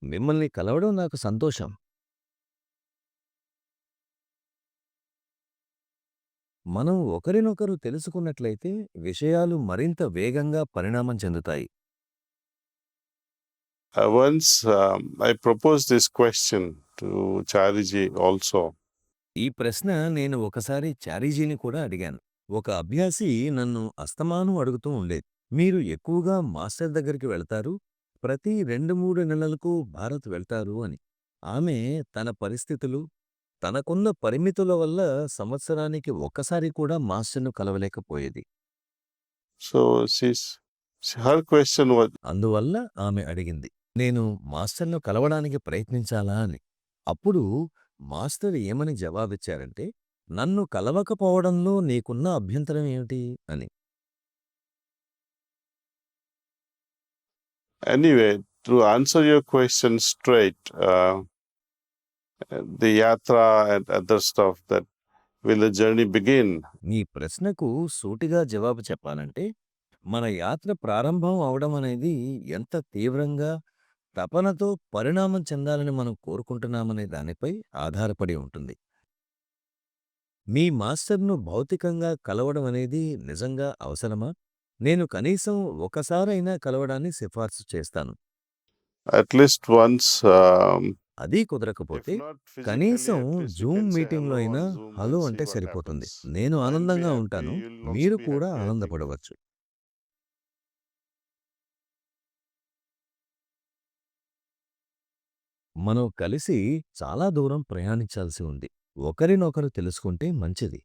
మిమ్మల్ని కలవడం నాకు సంతోషం. మనం ఒకరినొకరు తెలుసుకున్నట్లయితే విషయాలు మరింత వేగంగా పరిణామం చెందుతాయి. Once I proposed this question to Chariji also. ఈ ప్రశ్న నేను ఒకసారి చారీజీని కూడా అడిగాను. ఒక అభ్యాసి నన్ను అస్తమానం అడుగుతూ ఉండేది. మీరు ఎక్కువగా మాస్టర్ దగ్గరికి వెళ్తారు, ప్రతి 2-3 నెలలకు భారత్ వెళ్తారు అని. ఆమె తన పరిస్థితులు, తనకున్న పరిమితుల వల్ల సంవత్సరానికి ఒక్కసారి కూడా మాస్టర్‌ను కలవలేకపోయేది. So her question was, అందువల్ల ఆమె అడిగింది, నేను మాస్టర్‌ను కలవడానికి ప్రయత్నించాలా అని. అప్పుడు మాస్టర్ ఏమని జవాబిచ్చారంటే, నన్ను కలవకపోవడంలో నీకున్న అభ్యంతరం ఏమిటి అని. anyway, to answer your question straight, the yatra and other stuff, that will the journey begin? నీ ప్రశ్నకు సూటిగా జవాబు చెప్పాలంటే, మన యాత్ర ప్రారంభం అవడం అనేది ఎంత తీవ్రంగా, తపనతో పరిణామం చెందాలని మనం కోరుకుంటున్నామనే దానిపై ఆధారపడి ఉంటుంది. మీ మాస్టర్‌ను భౌతికంగా కలవడం అనేది నిజంగా అవసరమా? నేను కనీసం ఒకసారైనా కలవడాన్ని సిఫార్సు చేస్తాను. At least once, అదీ if కుదరకపోతే not physically, కనీసం at least you Zoom can say మీటింగ్‌లో hello అయినా on Zoom hello and see అంటే what సరిపోతుంది. happens. నేను I'll be ఆనందంగా happy, ఉంటాను. you'll also మీరు be కూడా happy, I think. ఆనందపడవచ్చు. మనం కలిసి చాలా దూరం ప్రయాణించాల్సి ఉంది. ఒకరినొకరు తెలుసుకుంటే మంచిది.